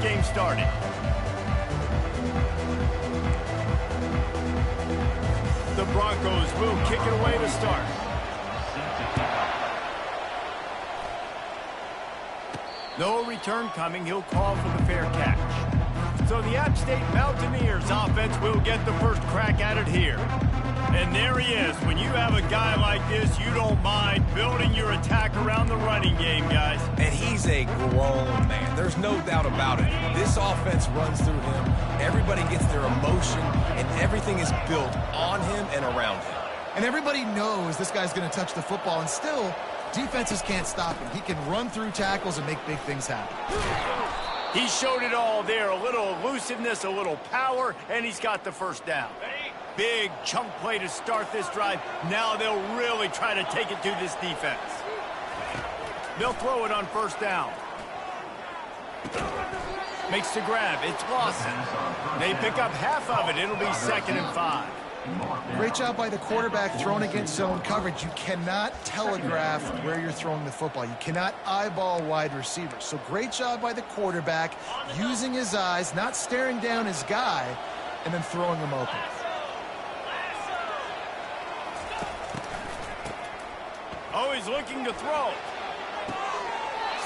game started. The Broncos will kick it away to start. No return coming. He'll call for the fair catch. So the App State Mountaineers offense will get the first crack at it here. And there he is. When you have a guy like this, you don't mind building your attack around the running game, guys. And he's a grown man. There's no doubt about it. This offense runs through him. Everybody gets their emotion, and everything is built on him and around him. And everybody knows this guy's going to touch the football, and still, defenses can't stop him. He can run through tackles and make big things happen. He showed it all there. A little elusiveness, a little power, and he's got the first down. Big chunk play to start this drive. Now they'll really try to take it to this defense. They'll throw it on first down. Makes the grab. It's Lawson. They pick up half of it. It'll be 2nd and 5. Great job by the quarterback thrown against zone coverage. You cannot telegraph where you're throwing the football. You cannot eyeball wide receivers. So great job by the quarterback using his eyes, not staring down his guy, and then throwing him open. Oh, he's looking to throw.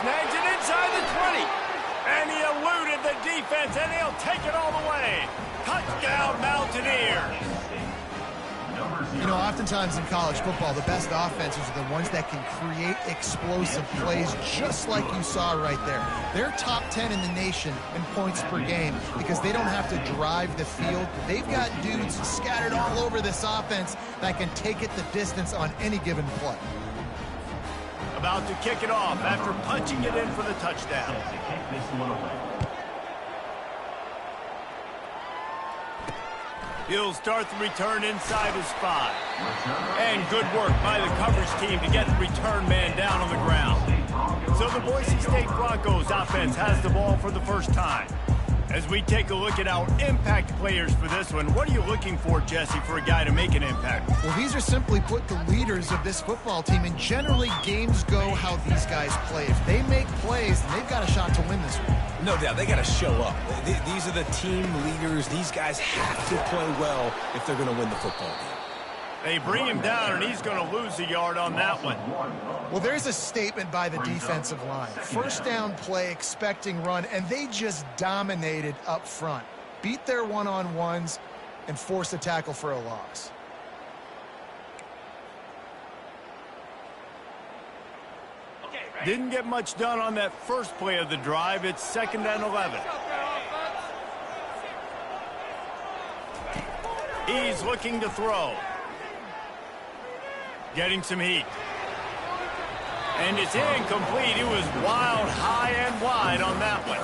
Snags it inside the 20. And he eluded the defense, and he'll take it all the way. Touchdown, Mountaineers. You know, oftentimes in college football, the best offenses are the ones that can create explosive plays just like you saw right there. They're top 10 in the nation in points per game because they don't have to drive the field. They've got dudes scattered all over this offense that can take it the distance on any given play. About to kick it off after punching it in for the touchdown. He'll start the return inside his 5. And good work by the coverage team to get the return man down on the ground. So the Boise State Broncos offense has the ball for the first time. As we take a look at our impact players for this one, what are you looking for, Jesse, for a guy to make an impact? Well, these are simply put the leaders of this football team, and generally games go how these guys play. If they make plays, then they've got a shot to win this one. No doubt, they got to show up. These are the team leaders. These guys have to play well if they're going to win the football game. They bring him down, and he's going to lose a yard on that one. Well, there's a statement by the defensive line. First down play, expecting run, and they just dominated up front. Beat their one-on-ones and forced a tackle for a loss. Didn't get much done on that first play of the drive. It's 2nd and 11. He's looking to throw. Getting some heat. And it's incomplete. It was wild, high and wide on that one.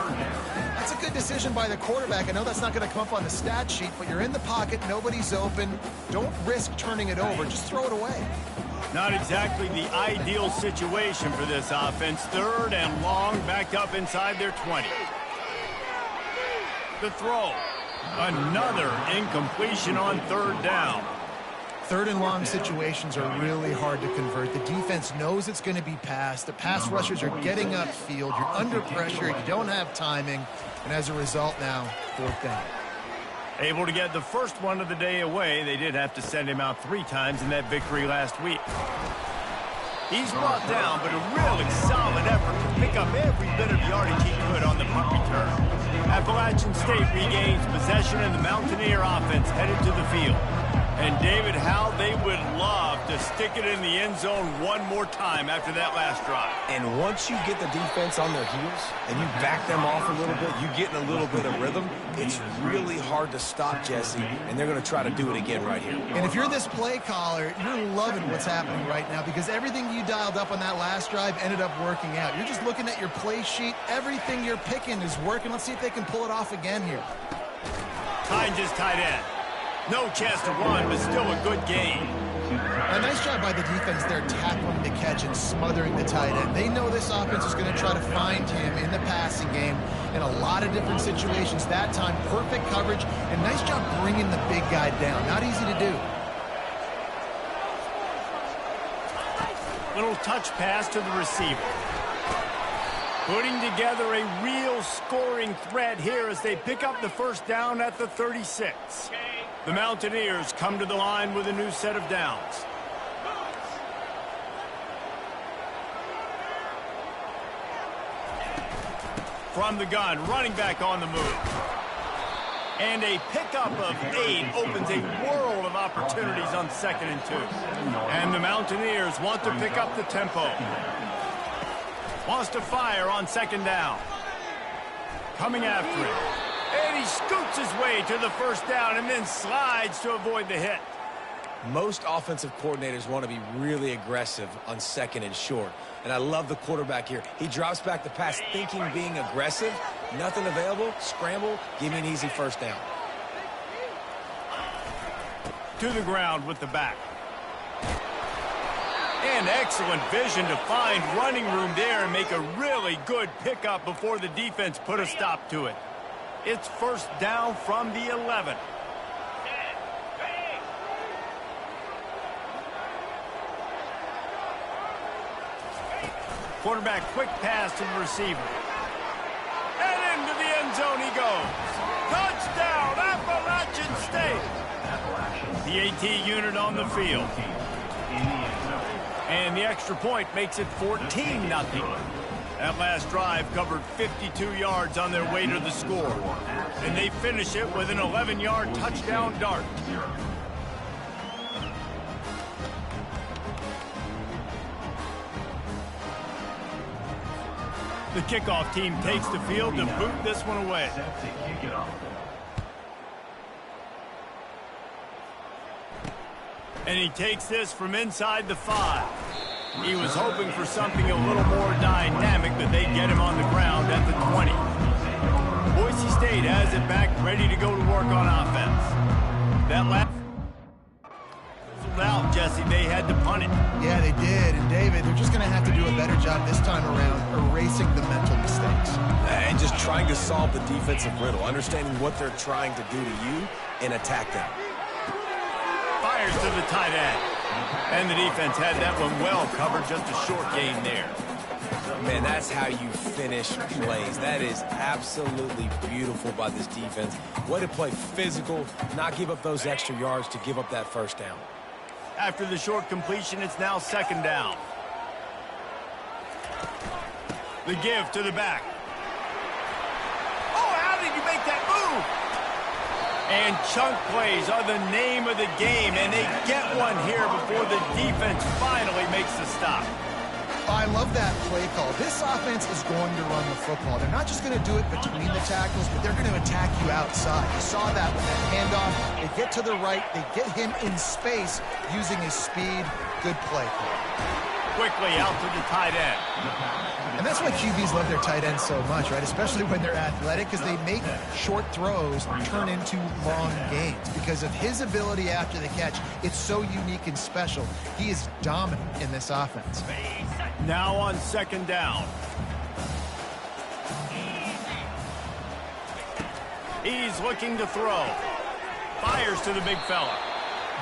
That's a good decision by the quarterback. I know that's not going to come up on the stat sheet, but you're in the pocket, nobody's open. Don't risk turning it over. Just throw it away. Not exactly the ideal situation for this offense. 3rd and long, backed up inside their 20. The throw. Another incompletion on 3rd down. 3rd and long situations are really hard to convert. The defense knows it's going to be passed. The pass rushers are getting upfield. You're under pressure. You don't have timing. And as a result now, 4th down. Able to get the first one of the day away. They did have to send him out 3 times in that victory last week. He's brought down, but a really solid effort to pick up every bit of yardage he could on the punt return. Appalachian State regains possession, and the Mountaineer offense headed to the field. And David, how they would love to stick it in the end zone one more time after that last drive. And once you get the defense on their heels and you back them off a little bit, you get in a little bit of rhythm, it's really hard to stop, Jesse, and they're going to try to do it again right here. And if you're this play caller, you're loving what's happening right now because everything you dialed up on that last drive ended up working out. You're just looking at your play sheet. Everything you're picking is working. Let's see if they can pull it off again here. Hines is tight end. No chance to run, but still a good game. A nice job by the defense there tackling the catch and smothering the tight end. They know this offense is going to try to find him in the passing game in a lot of different situations. That time, perfect coverage, and nice job bringing the big guy down. Not easy to do. Little touch pass to the receiver. Putting together a real scoring threat here as they pick up the first down at the 36. The Mountaineers come to the line with a new set of downs. From the gun, running back on the move. And a pickup of 8 opens a world of opportunities on 2nd and 2. And the Mountaineers want to pick up the tempo. Wants to fire on 2nd down. Coming after it. And he scoots his way to the first down and then slides to avoid the hit. Most offensive coordinators want to be really aggressive on 2nd and short. And I love the quarterback here. He drops back the pass thinking being aggressive. Nothing available. Scramble. Give me an easy first down. To the ground with the back. And excellent vision to find running room there and make a really good pickup before the defense put a stop to it. It's first down from the 11. Quarterback quick pass to the receiver. And into the end zone he goes. Touchdown, Appalachian State. The AT unit on the field. And the extra point makes it 14-0. That last drive covered 52 yards on their way to the score. And they finish it with an 11-yard touchdown dart. The kickoff team takes the field to boot this one away. And he takes this from inside the 5. He was hoping for something a little more dynamic, but they get him on the ground at the 20. Boise State has it back, ready to go to work on offense. That last out, Jesse, they had to punt it. Yeah, they did. And David, they're just going to have to do a better job this time around erasing the mental mistakes. And just trying to solve the defensive riddle, understanding what they're trying to do to you and attack them. Fires to the tight end. And the defense had that one well covered, just a short gain there. Man, that's how you finish plays. That is absolutely beautiful by this defense. Way to play physical, not give up those extra yards to give up that first down. After the short completion, it's now 2nd down. The give to the back. Oh, how did you make that move? And chunk plays are the name of the game, and they get one here before the defense finally makes the stop. I love that play call. This offense is going to run the football. They're not just going to do it between the tackles, but they're going to attack you outside. You saw that with that handoff. They get to the right. They get him in space using his speed. Good play call. Quickly out to the tight end. And that's why QBs love their tight ends so much, right? Especially when they're athletic, because they make short throws turn into long gains. Because of his ability after the catch, it's so unique and special. He is dominant in this offense. Now on 2nd down. He's looking to throw. Fires to the big fella.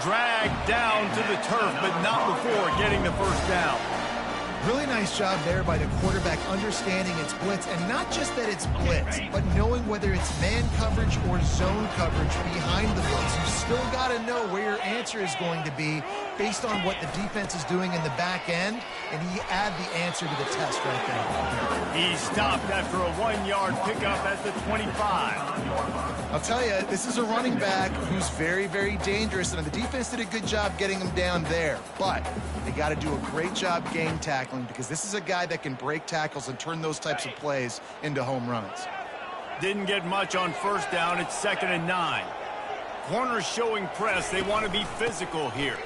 Dragged down to the turf, but not before getting the first down. Really nice job there by the quarterback understanding it's blitz, and not just that it's blitz, but knowing whether it's man coverage or zone coverage behind the blitz. You still got to know where your answer is going to be based on what the defense is doing in the back end, and he add the answer to the test right there. He's stopped after a 1-yard pickup at the 25. I'll tell you, this is a running back who's very, very dangerous, and the defense did a good job getting him down there. But they got to do a great job game tackling, because this is a guy that can break tackles and turn those types of plays into home runs. Didn't get much on first down. It's 2nd and 9. Corners showing press. They want to be physical here.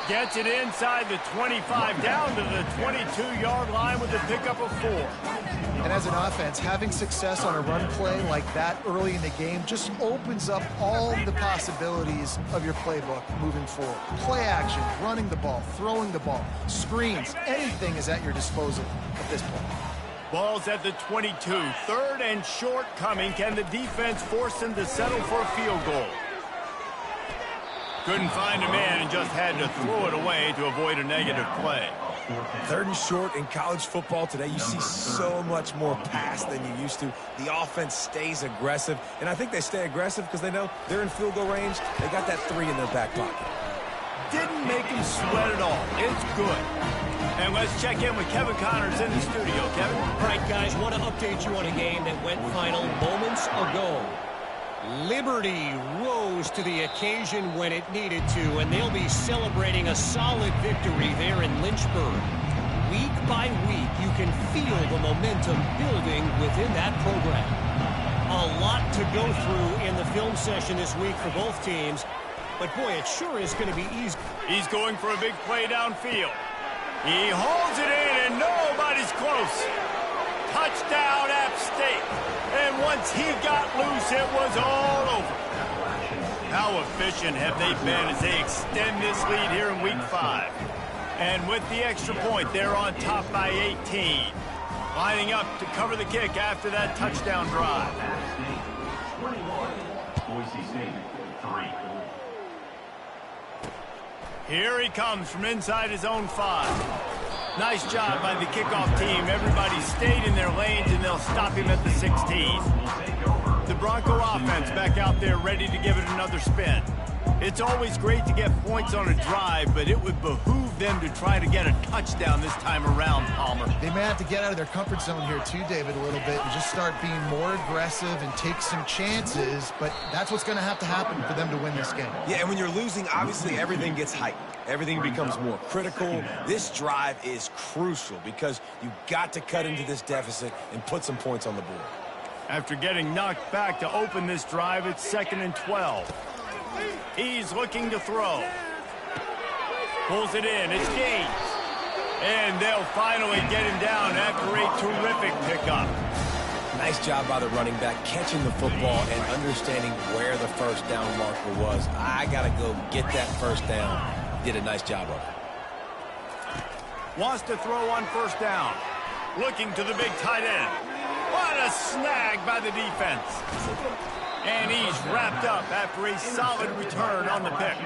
Gets it inside the 25, down to the 22-yard line with a pickup of 4. And as an offense, having success on a run play like that early in the game just opens up all the possibilities of your playbook moving forward. Play action, running the ball, throwing the ball, screens, anything is at your disposal at this point. Ball's at the 22. 3rd and short coming. Can the defense force them to settle for a field goal? Couldn't find a man and just had to throw it away to avoid a negative play. Third and short in college football today, you see so much more pass than you used to. The offense stays aggressive, and I think they stay aggressive because they know they're in field goal range. They got that 3 in their back pocket. Didn't make him sweat at all. It's good. And let's check in with Kevin Connors in the studio. Kevin? All right, guys, want to update you on a game that went final moments ago. Liberty rose to the occasion when it needed to, and they'll be celebrating a solid victory there in Lynchburg. Week by week, you can feel the momentum building within that program. A lot to go through in the film session this week for both teams, but boy, it sure is going to be easy. He's going for a big play downfield. He holds it in, and nobody's close. Touchdown, App State. And once he got loose, it was all over. How efficient have they been as they extend this lead here in Week 5? And with the extra point, they're on top by 18. Lining up to cover the kick after that touchdown drive. 21, Boise State, 3. Here he comes from inside his own 5. Nice job by the kickoff team. Everybody stayed in their lanes, and they'll stop him at the 16. The Bronco offense back out there ready to give it another spin. It's always great to get points on a drive, but it would behoove them to try to get a touchdown this time around, Palmer. They may have to get out of their comfort zone here too, David, a little bit and just start being more aggressive and take some chances, but that's what's going to happen for them to win this game. Yeah, and when you're losing, obviously everything gets heightened. Everything becomes more critical. This drive is crucial because you got to cut into this deficit and put some points on the board. After getting knocked back to open this drive, it's 2nd and 12. He's looking to throw. Pulls it in. It's Gaines. And they'll finally get him down after a terrific pickup. Nice job by the running back catching the football and understanding where the first down marker was. I got to go get that first down. Did a nice job of it. Wants to throw on first down. Looking to the big tight end. What a snag by the defense. And he's wrapped up after a solid return on the pick.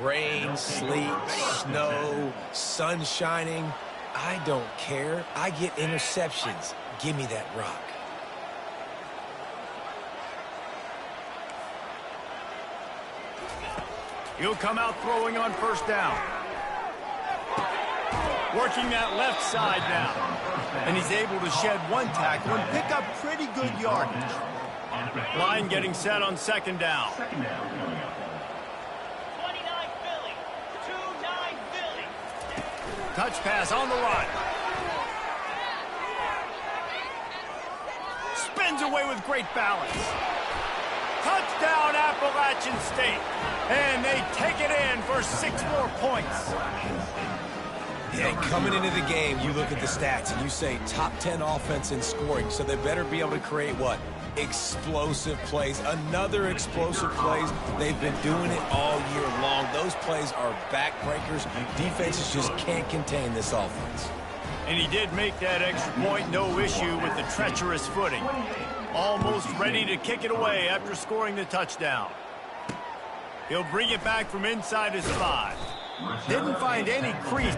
Rain, sleet, snow, sun shining. I don't care. I get interceptions. Give me that rock. He'll come out throwing on first down. Working that left side now. And he's able to shed one tackle and pick up pretty good yardage. Line getting set on 2nd down. 29 Philly. 2-9 Philly. Touch pass on the run. Spins away with great balance. Touchdown, Appalachian State. And they take it in for 6 more points. Yeah, coming into the game, you look at the stats and you say top 10 offense in scoring, so they better be able to create what? Explosive plays. Another explosive plays. They've been doing it all year long. Those plays are backbreakers. Defenses just can't contain this offense. And he did make that extra point, no issue with the treacherous footing. Almost ready to kick it away after scoring the touchdown. He'll bring it back from inside his 5. Didn't find any crease.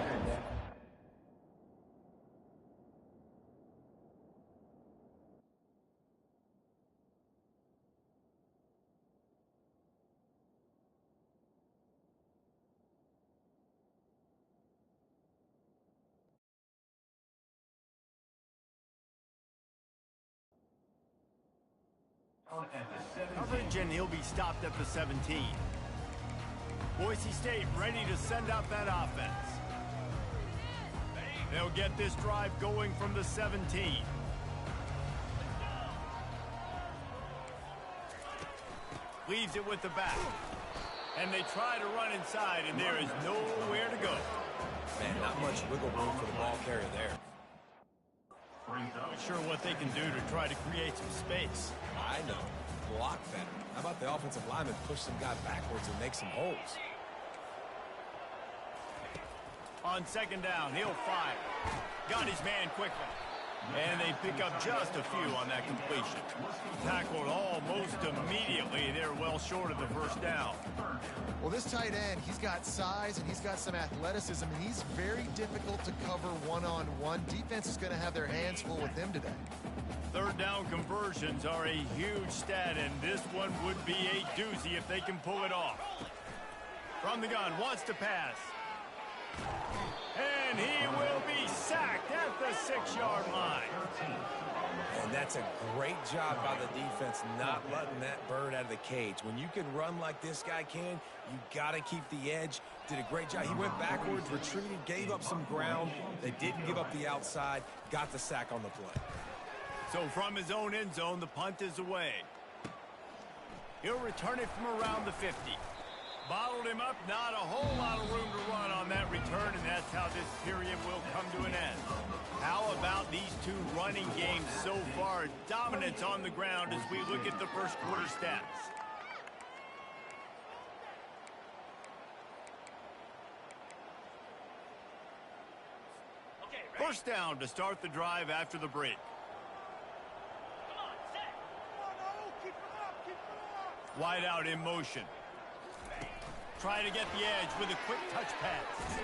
Coverage, and he'll be stopped at the 17. Boise State ready to send out that offense. They'll get this drive going from the 17. Leaves it with the back. And they try to run inside, and there is nowhere to go. Man, not much wiggle room for the ball carrier there. Not sure what they can do to try to create some space. I know. Block better. How about the offensive lineman push some guy backwards and make some holes? On 2nd down, he'll fire. Got his man quickly. And they pick up just a few on that completion. Tackled almost immediately. They're well short of the first down. Well, this tight end, he's got size and he's got some athleticism, and he's very difficult to cover one-on-one. Defense is going to have their hands full with him today. Third down conversions are a huge stat, and this one would be a doozy if they can pull it off. From the gun, wants to pass. And he will be sacked at the 6-yard line. And that's a great job by the defense not letting that bird out of the cage. When you can run like this guy can, you got to keep the edge. Did a great job. He went backwards, retreated, gave up some ground. They didn't give up the outside, got the sack on the play. So from his own end zone, the punt is away. He'll return it from around the 50. Bottled him up, not a whole lot of room to run on that return, and that's how this period will come to an end. How about these two running games so far? Dominance on the ground as we look at the first quarter stats. Okay, ready? First down to start the drive after the break. Come on, set. Wide out in motion. Trying to get the edge with a quick touch pass.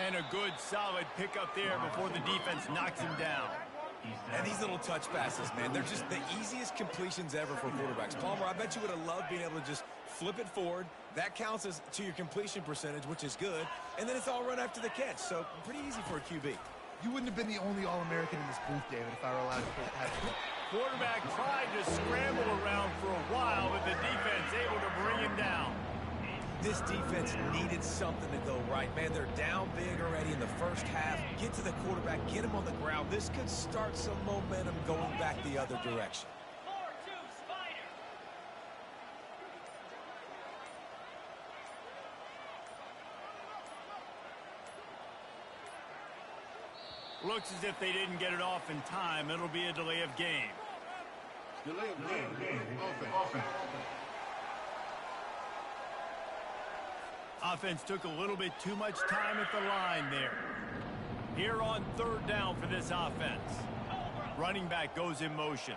And a good, solid pickup there before the defense knocks him down. And these little touch passes, man, they're just the easiest completions ever for quarterbacks. Palmer, I bet you would have loved being able to just flip it forward. That counts as to your completion percentage, which is good. And then it's all run after the catch, so pretty easy for a QB. You wouldn't have been the only All-American in this booth, David, if I were allowed to have it. Quarterback tried to scramble around for a while, but the defense able to bring him down. This defense needed something to go right. Man, they're down big already in the first half. Get to the quarterback, get him on the ground. This could start some momentum going back the other direction. 4-2 Spider. Looks as if they didn't get it off in time. It'll be a delay of game. Delay of game. Offense. Offense took a little bit too much time at the line there. Here on third down for this offense. Running back goes in motion.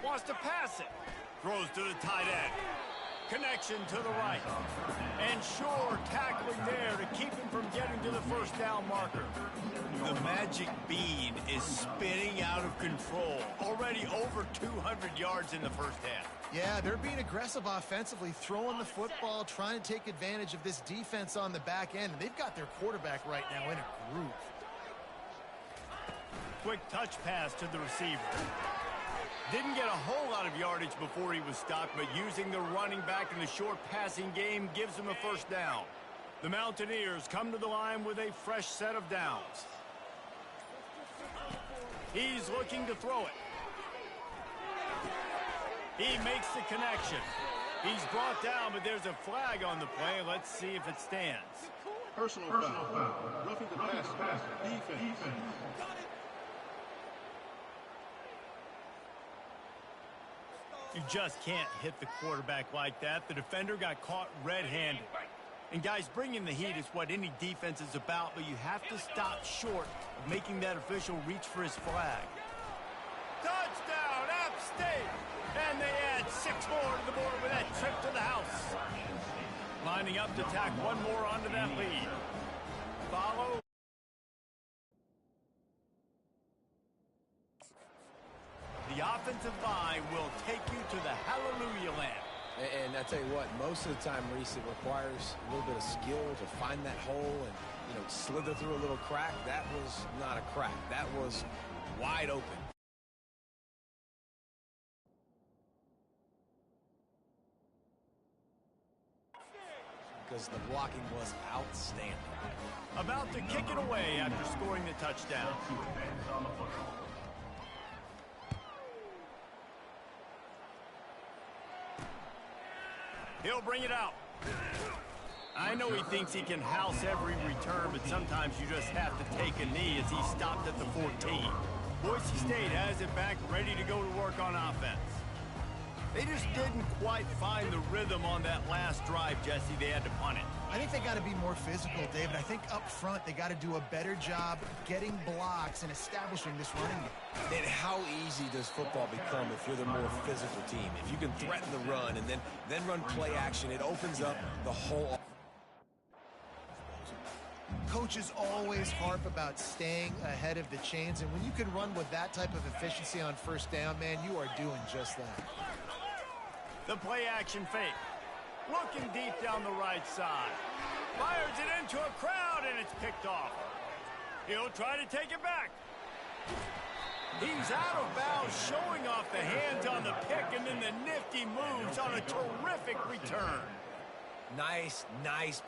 Wants to pass it. Throws to the tight end. Connection to the right. And sure, tackling there to keep him from getting to the first down marker. The magic bean is spinning out of control. Already over 200 yards in the first half. Yeah, they're being aggressive offensively, throwing the football, trying to take advantage of this defense on the back end. And they've got their quarterback right now in a groove. Quick touch pass to the receiver. Didn't get a whole lot of yardage before he was stopped, but using the running back in the short passing game gives him a first down. The Mountaineers come to the line with a fresh set of downs. He's looking to throw it. He makes the connection. He's brought down, but there's a flag on the play. Let's see if it stands. Personal foul. Roughing the pass. Defense. You just can't hit the quarterback like that. The defender got caught red-handed. And guys, bringing the heat is what any defense is about, but you have to stop short of making that official reach for his flag. Touchdown, App State! And they add 6 more to the board with that trip to the house. Lining up to tack one more onto that lead. Follow. The offensive line will take you to the hallelujah land. And I tell you what, most of the time, Reese, it requires a little bit of skill to find that hole and, slither through a little crack. That was not a crack. That was wide open. Because the blocking was outstanding. About to kick it away after scoring the touchdown. He'll bring it out. I know he thinks he can house every return, but sometimes you just have to take a knee as he stopped at the 14. Boise State has it back, ready to go to work on offense. They just didn't quite find the rhythm on that last drive, Jesse. They had to punt it. I think they got to be more physical, David. I think up front they got to do a better job getting blocks and establishing this running game. And how easy does football become if you're the more physical team? If you can threaten the run and then run play action, it opens up the whole. Coaches always harp about staying ahead of the chains, and when you can run with that type of efficiency on first down, man, you are doing just that. The play action fake. Looking deep down the right side. Fires it into a crowd, and it's picked off. He'll try to take it back. He's out of bounds, showing off the hands on the pick, and then the nifty moves on a terrific return. Nice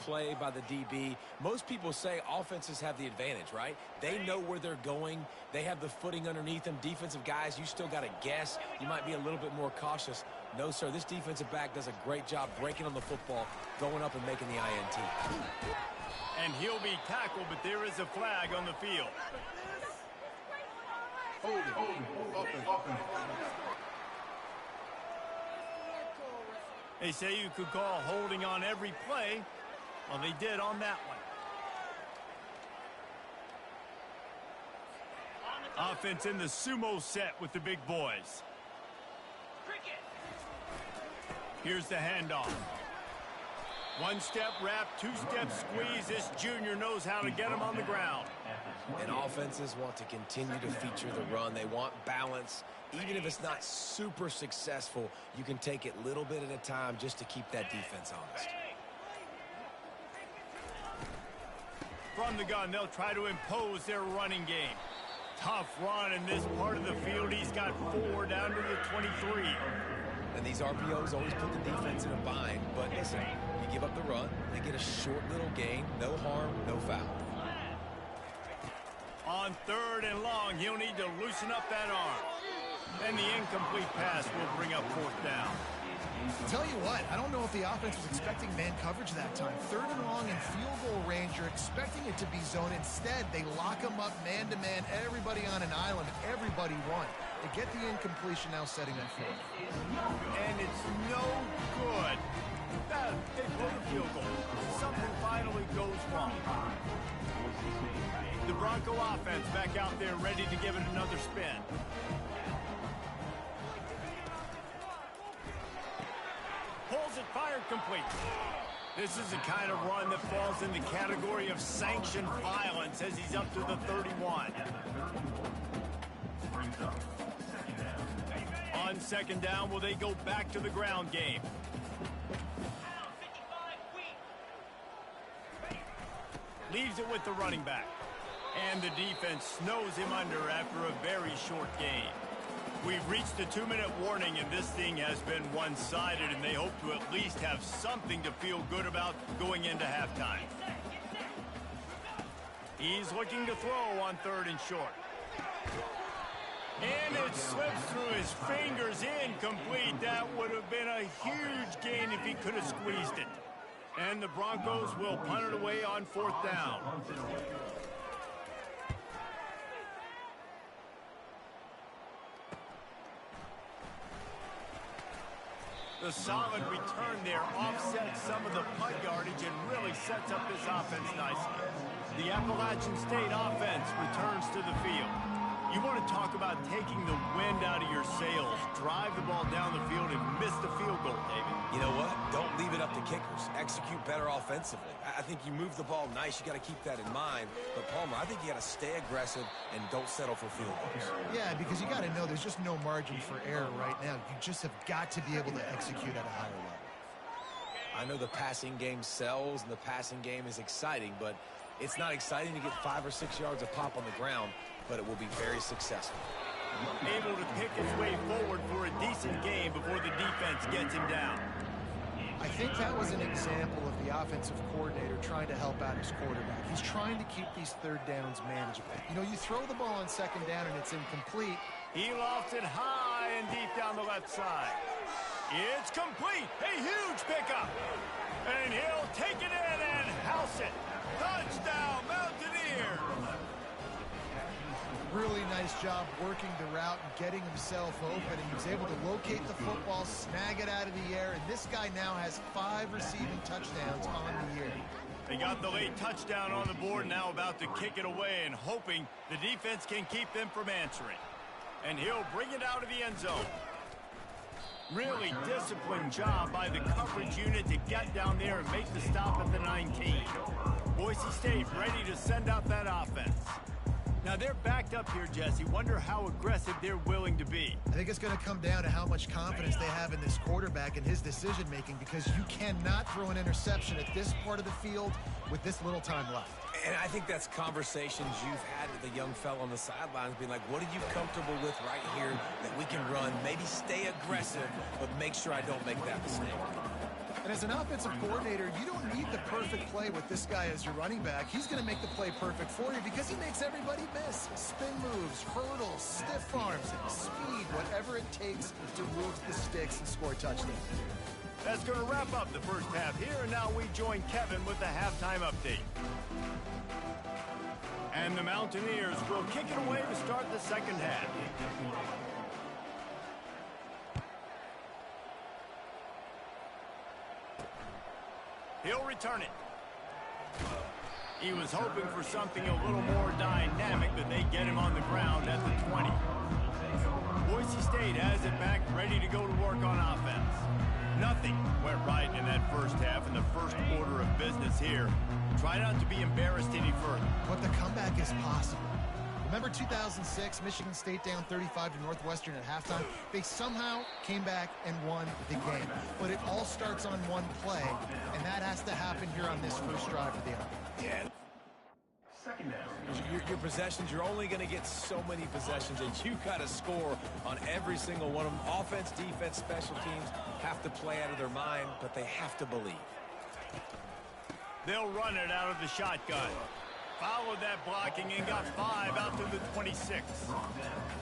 play by the DB. Most people say offenses have the advantage, right? They know where they're going. They have the footing underneath them. Defensive guys, you still got to guess. You might be a little bit more cautious. No, sir, this defensive back does a great job breaking on the football, going up and making the INT. And he'll be tackled, but there is a flag on the field. They say you could call holding on every play. Well, they did on that one. Offense in the sumo set with the big boys. Here's the handoff. One step wrap, two step squeeze. This junior knows how to get him on the ground. And offenses want to continue to feature the run. They want balance. Even if it's not super successful, you can take it little bit at a time just to keep that defense honest. From the gun, they'll try to impose their running game. Tough run in this part of the field. He's got 4 down to the 23. And these RPOs always put the defense in a bind. But listen, you give up the run, they get a short little gain. No harm, no foul. On 3rd and long, he'll need to loosen up that arm. And the incomplete pass will bring up 4th down. Tell you what, I don't know if the offense was expecting man coverage that time. 3rd and long in field goal range, you're expecting it to be zone. Instead, they lock them up man-to-man, everybody on an island, everybody won. They get the incompletion, now setting up 4th. And it's no good. They blow the field goal. Something finally goes wrong. The Bronco offense back out there ready to give it another spin. Pulls it, fired, complete. This is the kind of run that falls in the category of sanctioned violence as he's up to the 31. On 2nd down, will they go back to the ground game? Leaves it with the running back. And the defense snows him under after a very short gain. We've reached the 2-minute warning, and this thing has been one-sided, and they hope to at least have something to feel good about going into halftime. He's looking to throw on 3rd and short. And it slips through his fingers, incomplete. That would have been a huge gain if he could have squeezed it. And the Broncos will punt it away on 4th down. The solid return there offsets some of the punt yardage and really sets up this offense nicely. The Appalachian State offense returns to the field. You want to talk about taking the wind out of your sails. Drive the ball down the field and miss the field goal, David. You know what? Don't leave it up to kickers. Execute better offensively. I think you move the ball nice. You got to keep that in mind. But, Palmer, I think you got to stay aggressive and don't settle for field goals. Yeah, because you got to know there's just no margin for error right now. You just have got to be able to execute at a higher level. I know the passing game sells and the passing game is exciting, but it's not exciting to get 5 or 6 yards of pop on the ground, but it will be very successful. Able to pick his way forward for a decent game before the defense gets him down. I think that was an example of the offensive coordinator trying to help out his quarterback. He's trying to keep these 3rd downs manageable. You know, you throw the ball on 2nd down and it's incomplete. He lofts it high and deep down the left side. It's complete. A huge pickup. And he'll take it in and house it. Touchdown, Mountaineers. really nice job working the route and getting himself open. And he was able to locate the football, snag it out of the air, and this guy now has 5 receiving touchdowns on the year. They got the late touchdown on the board, now about to kick it away and hoping the defense can keep them from answering. And he'll bring it out of the end zone. Really disciplined job by the coverage unit to get down there and make the stop at the 19. Boise State ready to send out that offense. Now they're backed up here, Jesse. Wonder how aggressive they're willing to be. I think it's going to come down to how much confidence they have in this quarterback and his decision-making, because you cannot throw an interception at this part of the field with this little time left. And I think that's conversations you've had with the young fellow on the sidelines, being like, what are you comfortable with right here that we can run? Maybe stay aggressive, but make sure I don't make that mistake. And as an offensive coordinator, you don't need the perfect play with this guy as your running back. He's going to make the play perfect for you because he makes everybody miss. Spin moves, hurdles, stiff arms, speed, whatever it takes to move the sticks and score touchdowns. That's going to wrap up the first half here, and now we join Kevin with the halftime update. And the Mountaineers will kick it away to start the second half. He'll return it. He was hoping for something a little more dynamic, but they get him on the ground at the 20. Boise State has it back, ready to go to work on offense. Nothing went right in that first half, in the first order of business here. Try not to be embarrassed any further. But the comeback is possible. Remember 2006, Michigan State down 35 to Northwestern at halftime? They somehow came back and won the game. But it all starts on one play, and that has to happen here on this first drive of the offense. Yeah. Second down. Your possessions, you're only going to get so many possessions, and you got to score on every single one of them. Offense, defense, special teams have to play out of their mind, but they have to believe. They'll run it out of the shotgun. Followed that blocking and got 5 out to the 26.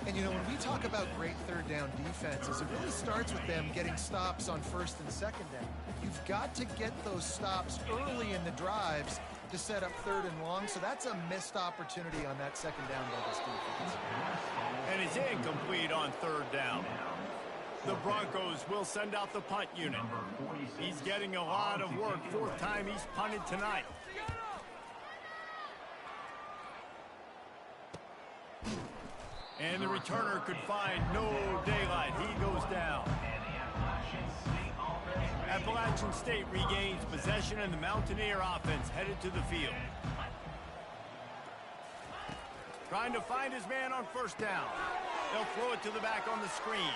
And, you know, when we talk about great third down defenses, it really starts with them getting stops on first and second down. You've got to get those stops early in the drives to set up third and long, so that's a missed opportunity on that second down by this defense. And it's incomplete on third down. The Broncos will send out the punt unit. He's getting a lot of work. 4th time he's punted tonight. And the returner could find no daylight. He goes down. Appalachian State regains possession, and the Mountaineer offense headed to the field. Trying to find his man on first down. They'll throw it to the back on the screen.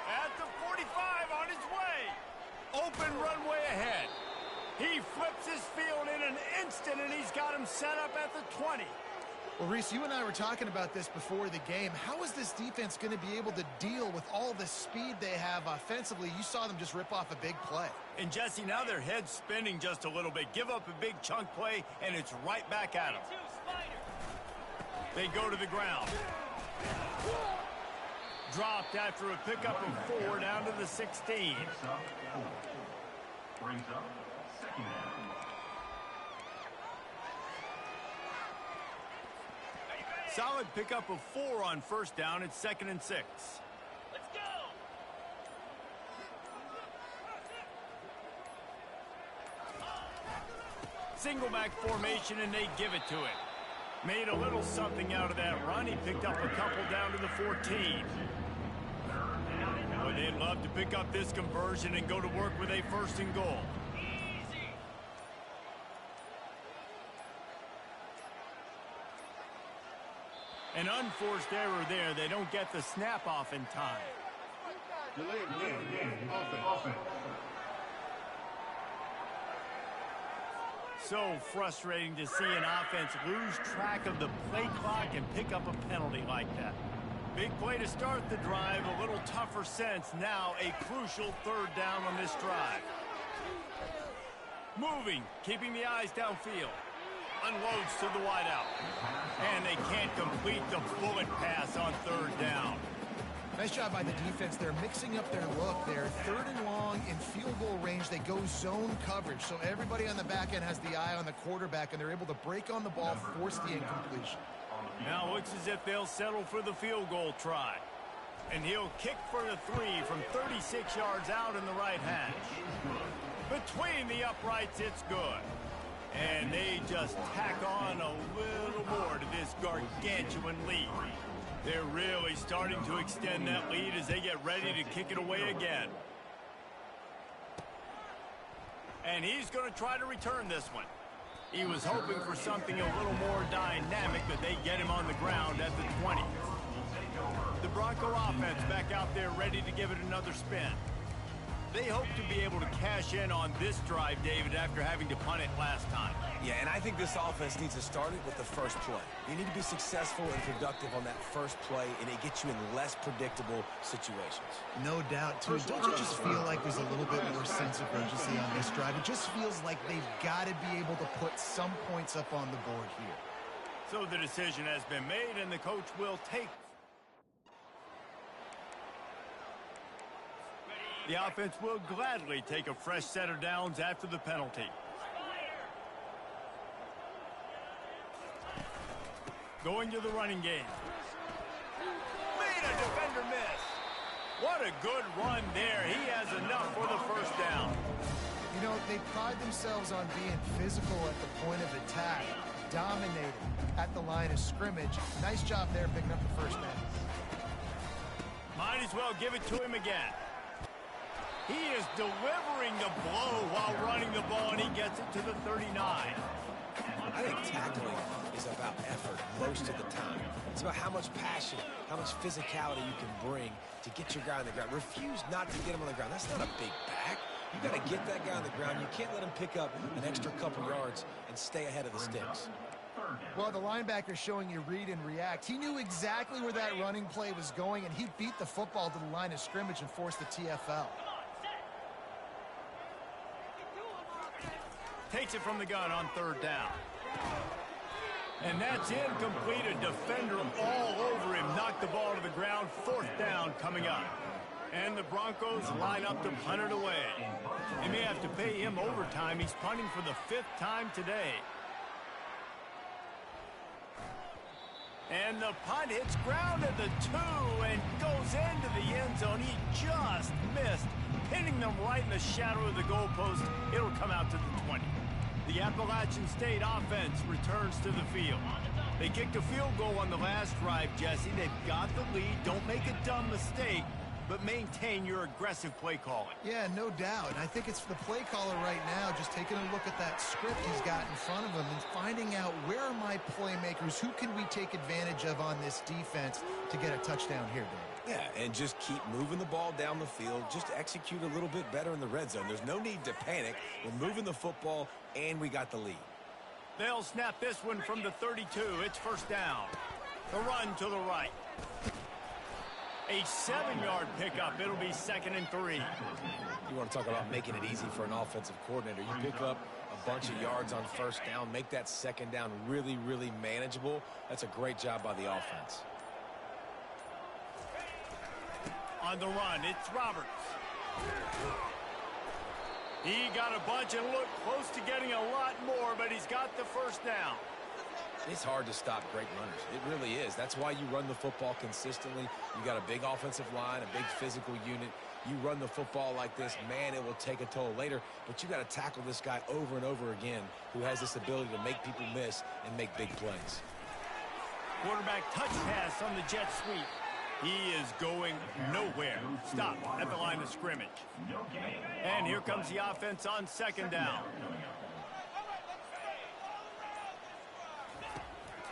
At the 45 on his way. Open runway ahead. He flips his field in an instant, and he's got him set up at the 20. Well, Reese, you and I were talking about this before the game. How is this defense going to be able to deal with all the speed they have offensively? You saw them just rip off a big play. And, Jesse, now their head's spinning just a little bit. Give up a big chunk play, and it's right back at them. They go to the ground. Dropped after a pickup of 4 down to the 16. Brings up second down. Solid pickup of 4 on first down. It's 2nd and 6. Let's go! Single back formation, and they give it to him. Made a little something out of that run. He picked up a couple down to the 14. Boy, they'd love to pick up this conversion and go to work with a 1st and goal. Easy! An unforced error there. They don't get the snap off in time. Delayed game. Offense. So frustrating to see an offense lose track of the play clock and pick up a penalty like that. Big play to start the drive. A little tougher since. Now a crucial 3rd down on this drive. Moving, keeping the eyes downfield. Unloads to the wideout. And they can't complete the bullet pass on 3rd down. Nice job by the defense. They're mixing up their look there. 3rd and long in field goal range. They go zone coverage. So everybody on the back end has the eye on the quarterback, and they're able to break on the ball, force the incompletion. On the Now looks as if they'll settle for the field goal try. And he'll kick for the 3 from 36 yards out in the right hash. Between the uprights, it's good. And they just tack on a little more to this gargantuan lead. They're really starting to extend that lead as they get ready to kick it away again. And he's going to try to return this one. He was hoping for something a little more dynamic, but they get him on the ground at the 20. The Bronco offense back out there ready to give it another spin. They hope to be able to cash in on this drive, David, after having to punt it last time. Yeah, and I think this offense needs to start it with the first play. You need to be successful and productive on that first play, and it gets you in less predictable situations. No doubt, too. Don't you just feel like there's a little bit more sense of urgency on this drive? It just feels like they've got to be able to put some points up on the board here. So the decision has been made, and the coach will take. The offense will gladly take a fresh set of downs after the penalty. Going to the running game. Made a defender miss. What a good run there. He has enough for the first down. You know, they pride themselves on being physical at the point of attack, dominating at the line of scrimmage. Nice job there picking up the first down. Might as well give it to him again. He is delivering the blow while running the ball, and he gets it to the 39. I think tackling is about effort most of the time. It's about how much passion, how much physicality you can bring to get your guy on the ground. Refuse not to get him on the ground. That's not a big back. You got to get that guy on the ground. You can't let him pick up an extra couple yards and stay ahead of the sticks. Well, the linebacker's showing you read and react. He knew exactly where that running play was going, and he beat the football to the line of scrimmage and forced the TFL. Takes it from the gun on third down. And that's incomplete. A defender all over him. Knocked the ball to the ground. Fourth down coming up. And the Broncos line up to punt it away. They may have to pay him overtime. He's punting for the 5th time today. And the punt hits ground at the 2 and goes into the end zone. He just missed, hitting them right in the shadow of the goalpost. It'll come out to the 20. The Appalachian State offense returns to the field. They kicked a field goal on the last drive, Jesse. They've got the lead. Don't make a dumb mistake, but maintain your aggressive play calling. Yeah, no doubt. And I think it's the play caller right now just taking a look at that script he's got in front of him and finding out where are my playmakers, who can we take advantage of on this defense to get a touchdown here, David. Yeah, and just keep moving the ball down the field. Just execute a little bit better in the red zone. There's no need to panic. We're moving the football, and we got the lead. They'll snap this one from the 32. It's first down. The run to the right. A 7-yard pickup. It'll be 2nd and 3. You want to talk about making it easy for an offensive coordinator. You pick up a bunch of yards on first down, make that second down really, really manageable. That's a great job by the offense. On the run, it's Roberts. He got a bunch and looked close to getting a lot more, but he's got the first down. It's hard to stop great runners. It really is. That's why you run the football consistently. You got a big offensive line, a big physical unit. You run the football like this, man, it will take a toll later. But you got to tackle this guy over and over again who has this ability to make people miss and make big plays. Quarterback touch pass on the jet sweep. He is going nowhere. Stop at the line of scrimmage. And here comes the offense on second down.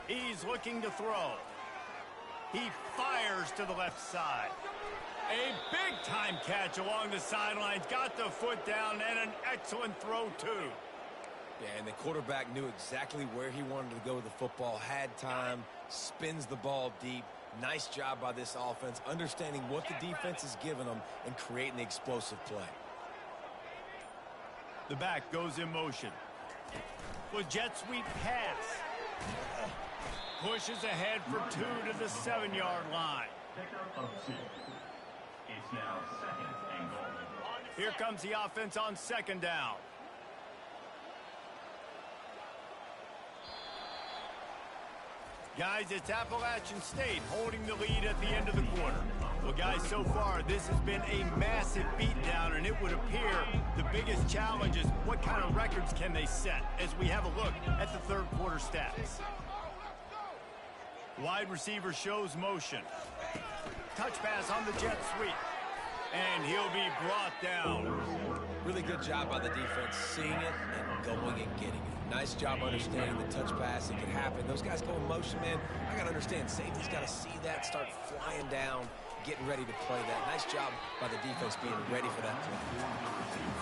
He's looking to throw. He fires to the left side. A big-time catch along the sidelines. Got the foot down and an excellent throw, too. Yeah, and the quarterback knew exactly where he wanted to go with the football, had time, spins the ball deep. Nice job by this offense, understanding what the defense is giving them and creating the explosive play. The back goes in motion. With jet sweep pass. Pushes ahead for 2 to the 7-yard line. Pickup of 2. It's now 2nd and goal. Here comes the offense on second down. Guys, it's Appalachian State holding the lead at the end of the quarter. Well, guys, so far, this has been a massive beatdown, and it would appear the biggest challenge is what kind of records can they set as we have a look at the third quarter stats. Wide receiver shows motion. Touch pass on the jet sweep. And he'll be brought down. Really good job by the defense seeing it and going and getting it. Nice job understanding the touch pass. It could happen. Those guys go in motion, man. I got to understand, safety's got to see that, start flying down, getting ready to play that. Nice job by the defense being ready for that play.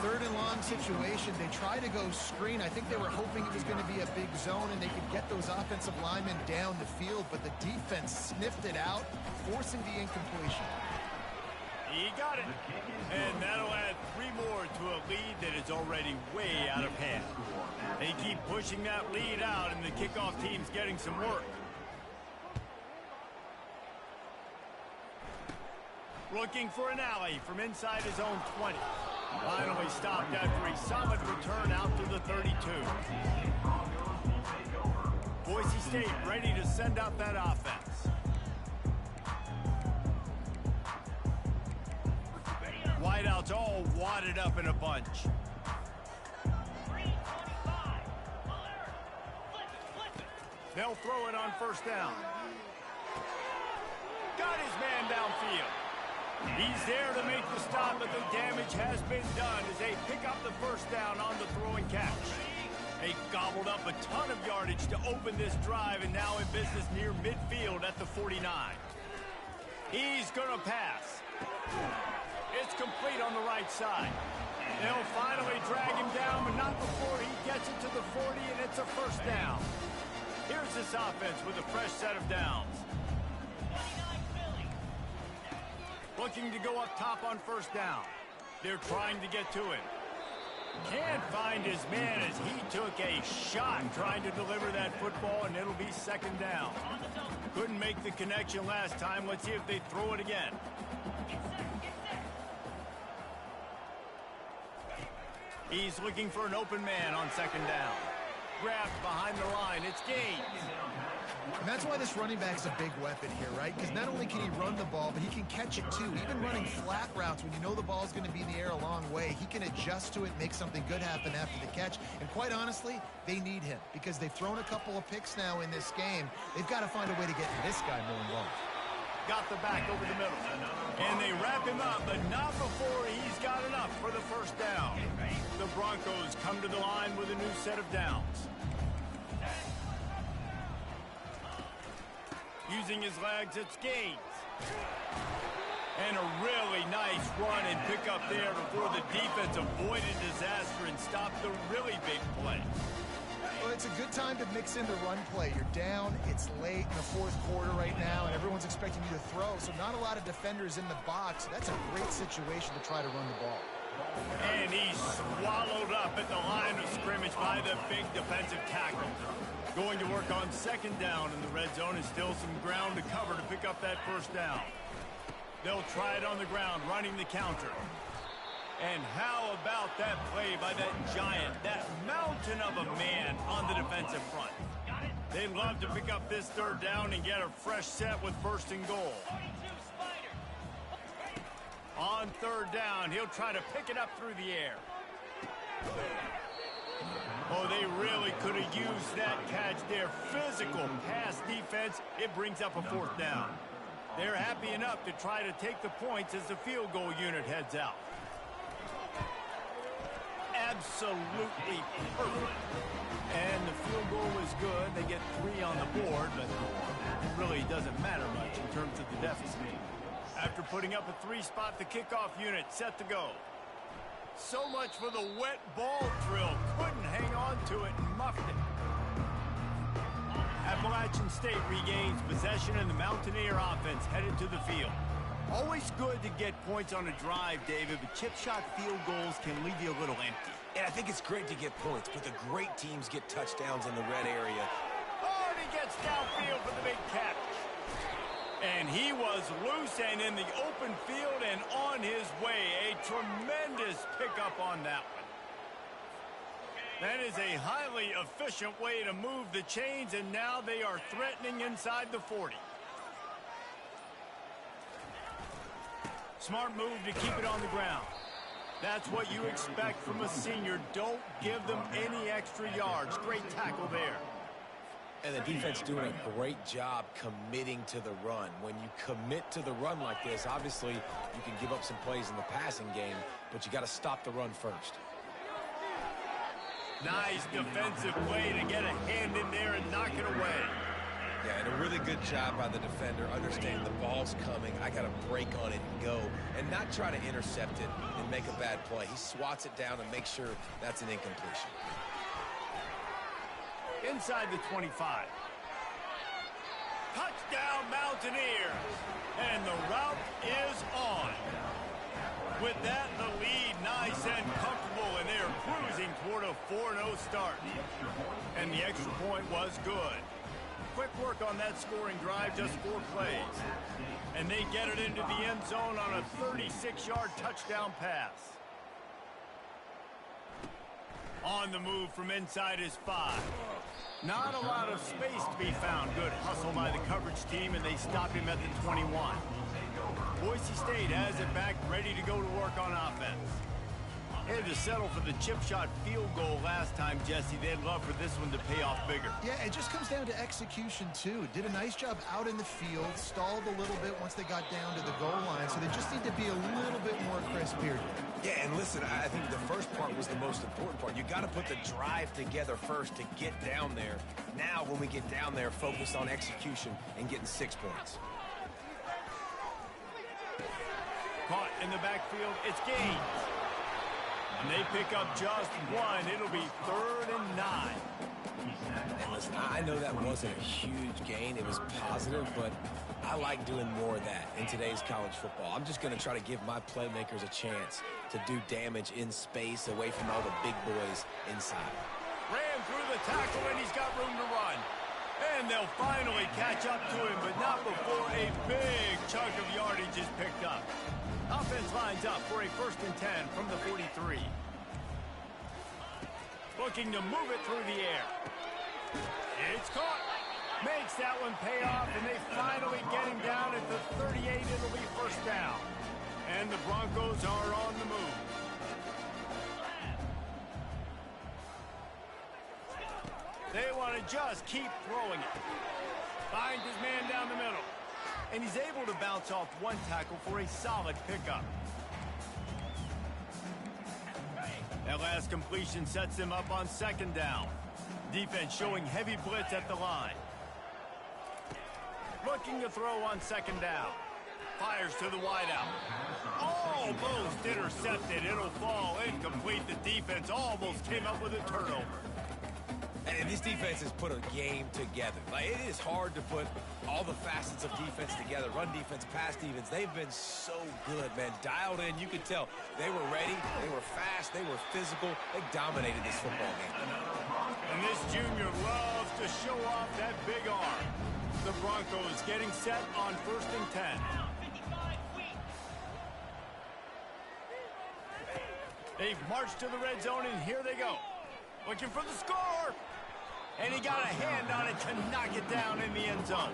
Third and long situation. They try to go screen. I think they were hoping it was going to be a big zone and they could get those offensive linemen down the field, but the defense sniffed it out, forcing the incompletion. He got it. And that'll add 3 more to a lead that is already way out of hand. They keep pushing that lead out, and the kickoff team's getting some work. Looking for an alley from inside his own 20. Finally stopped after a solid return out to the 32. Boise State ready to send out that offense. Wideouts all wadded up in a bunch. They'll throw it on first down. Got his man downfield. He's there to make the stop, but the damage has been done as they pick up the first down on the throw and catch. They gobbled up a ton of yardage to open this drive and now in business near midfield at the 49. He's going to pass. It's complete on the right side. They'll finally drag him down, but not before he gets it to the 40, and it's a first down. Here's this offense with a fresh set of downs. Looking to go up top on first down. They're trying to get to him. Can't find his man as he took a shot trying to deliver that football, and it'll be second down. Couldn't make the connection last time. Let's see if they throw it again. He's looking for an open man on second down. Grabbed behind the line. It's Gaines. And that's why this running back's a big weapon here, right? Because not only can he run the ball, but he can catch it too. Even running flat routes when you know the ball's going to be in the air a long way, he can adjust to it, make something good happen after the catch. And quite honestly, they need him because they've thrown a couple of picks now in this game. They've got to find a way to get this guy more involved. Got the back over the middle. And they wrap him up, but not before he's got enough for the first down. The Broncos come to the line with a new set of downs. Using his legs, it's Gaines. And a really nice run and pick up there before the defense avoided disaster and stopped the really big play. Well, it's a good time to mix in the run play. You're down, it's late in the fourth quarter right now, and everyone's expecting you to throw, so not a lot of defenders in the box. That's a great situation to try to run the ball. And he's swallowed up at the line of scrimmage by the big defensive tackle. Going to work on second down in the red zone and still some ground to cover to pick up that first down. They'll try it on the ground, running the counter. And how about that play by that giant, that mountain of a man on the defensive front? They'd love to pick up this third down and get a fresh set with first and goal. On third down, he'll try to pick it up through the air. Oh, they really could have used that catch there. Physical pass defense. It brings up a fourth down. They're happy enough to try to take the points as the field goal unit heads out. Absolutely perfect. And the field goal is good. They get 3 on the board, but it really doesn't matter much in terms of the deficit. After putting up a 3-spot, the kickoff unit set to go. So much for the wet ball drill. Couldn't hang on to it and muffed it. Appalachian State regains possession and the Mountaineer offense headed to the field. Always good to get points on a drive, David, but chip shot field goals can leave you a little empty. And I think it's great to get points, but the great teams get touchdowns in the red area. Oh, and he gets downfield for the big catch. And he was loose and in the open field and on his way. A tremendous pickup on that one. That is a highly efficient way to move the chains, and now they are threatening inside the 40. Smart move to keep it on the ground. That's what you expect from a senior. Don't give them any extra yards. Great tackle there. And the defense doing a great job committing to the run. When you commit to the run like this, obviously you can give up some plays in the passing game, but you got to stop the run first. Nice defensive play to get a hand in there and knock it away. Yeah, and a really good job by the defender, understanding the ball's coming. I got to break on it and go, and not try to intercept it and make a bad play. He swats it down and makes sure that's an incompletion. Inside the 25. Touchdown Mountaineers. And the route is on. With that, the lead nice and comfortable, and they're cruising toward a 4-0 start. And the extra point was good. Quick work on that scoring drive, just 4 plays. And they get it into the end zone on a 36-yard touchdown pass. On the move from inside his 5. Not a lot of space to be found. Good hustle by the coverage team, and they stop him at the 21. Boise State has it back, ready to go to work on offense. Had to settle for the chip shot field goal last time, Jesse. They'd love for this one to pay off bigger. Yeah, it just comes down to execution, too. Did a nice job out in the field, stalled a little bit once they got down to the goal line, so they just need to be a little bit more crisp here. Yeah, and listen, I think the first part was the most important part. You got to put the drive together first to get down there. Now, when we get down there, focus on execution and getting 6 points. Caught in the backfield, it's Gaines. And they pick up just 1. It'll be 3rd and 9. And listen, I know that wasn't a huge gain. It was positive, but I like doing more of that in today's college football. I'm just going to try to give my playmakers a chance to do damage in space away from all the big boys inside. Ran through the tackle, and he's got room to run. And they'll finally catch up to him, but not before a big chunk of yardage is picked up. Offense lines up for a 1st and 10 from the 43. Looking to move it through the air. It's caught. Makes that one pay off, and they finally get him down at the 38. It'll be 1st down. And the Broncos are on the move. They want to just keep throwing it. Finds his man down the middle. And he's able to bounce off 1 tackle for a solid pickup. That last completion sets him up on 2nd down. Defense showing heavy blitz at the line. Looking to throw on 2nd down. Fires to the wideout. Almost intercepted. It'll fall incomplete. The defense almost came up with a turnover. And this defense has put a game together. Like, it is hard to put all the facets of defense together. Run defense, pass defense. They've been so good, man. Dialed in. You could tell they were ready. They were fast. They were physical. They dominated this football game. And this junior loves to show off that big arm. The Broncos getting set on 1st and 10. They've marched to the red zone, and here they go. Looking for the score. And he got a hand on it to knock it down in the end zone.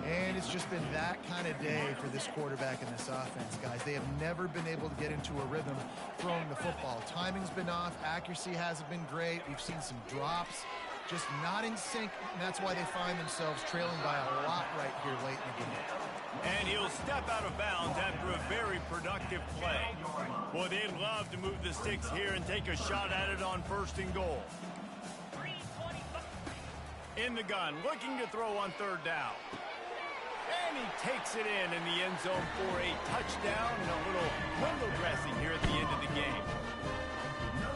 And it's just been that kind of day for this quarterback and this offense, guys. They have never been able to get into a rhythm throwing the football. Timing's been off. Accuracy hasn't been great. We've seen some drops. Just not in sync, and that's why they find themselves trailing by a lot right here late in the game. And he'll step out of bounds after a very productive play. Boy, they'd love to move the sticks here and take a shot at it on 1st and goal. In the gun, looking to throw on 3rd down. And he takes it in the end zone for a touchdown and a little window dressing here at the end of the game.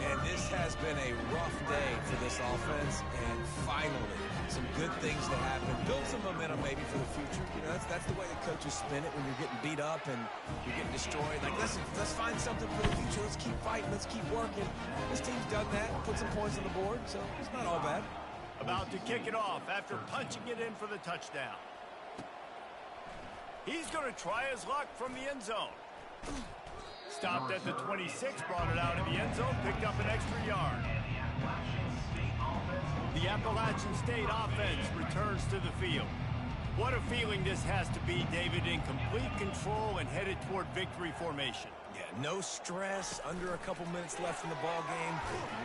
And this has been a rough day for this offense, and finally, some good things to happen. Build some momentum maybe for the future. You know, that's the way the coaches spin it when you're getting beat up and you're getting destroyed. Like, listen, let's find something for the future. Let's keep fighting. Let's keep working. This team's done that, put some points on the board, so it's not all bad. About to kick it off after punching it in for the touchdown. He's going to try his luck from the end zone. Stopped at the 26, brought it out of the end zone, picked up an extra yard. The Appalachian State offense returns to the field. What a feeling this has to be, David, in complete control and headed toward victory formation. Yeah, no stress, under a couple minutes left in the ball game,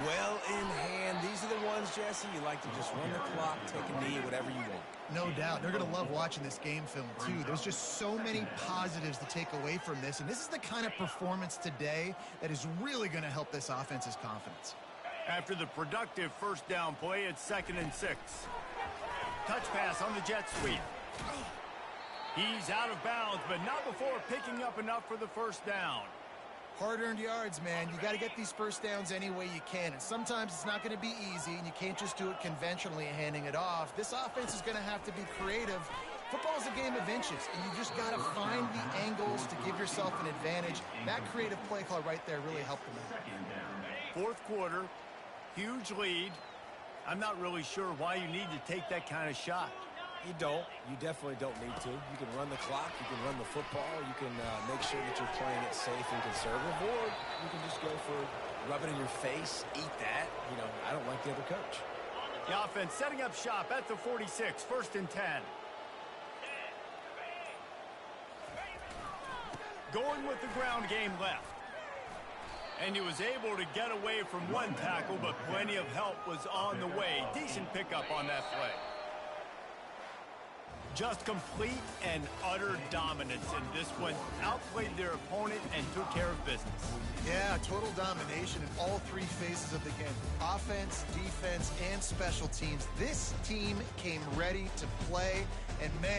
well in hand. These are the ones, Jesse, you like to just run the clock, take a knee, whatever you want. No doubt. They're going to love watching this game film, too. There's just so many positives to take away from this, and this is the kind of performance today that is really going to help this offense's confidence. After the productive first down play, it's 2nd and 6. Touch pass on the jet sweep. He's out of bounds, but not before picking up enough for the first down. Hard-earned yards, man. You got to get these first downs any way you can, and sometimes it's not going to be easy, and you can't just do it conventionally handing it off. This offense is going to have to be creative. Football is a game of inches, and you just got to find the angles to give yourself an advantage. That creative play call right there really helped them out. Fourth quarter, huge lead. I'm not really sure why you need to take that kind of shot. You don't. You definitely don't need to. You can run the clock. You can run the football. You can make sure that you're playing it safe and conservative, or you can just go for rub it in your face, eat that. You know, I don't like the other coach. The offense setting up shop at the 46, 1st and 10. Going with the ground game left. And he was able to get away from one tackle, but plenty of help was on the way. Decent pickup on that play. Just complete and utter dominance in this one. Outplayed their opponent and took care of business. Yeah, total domination in all three phases of the game. Offense, defense, and special teams. This team came ready to play, and man,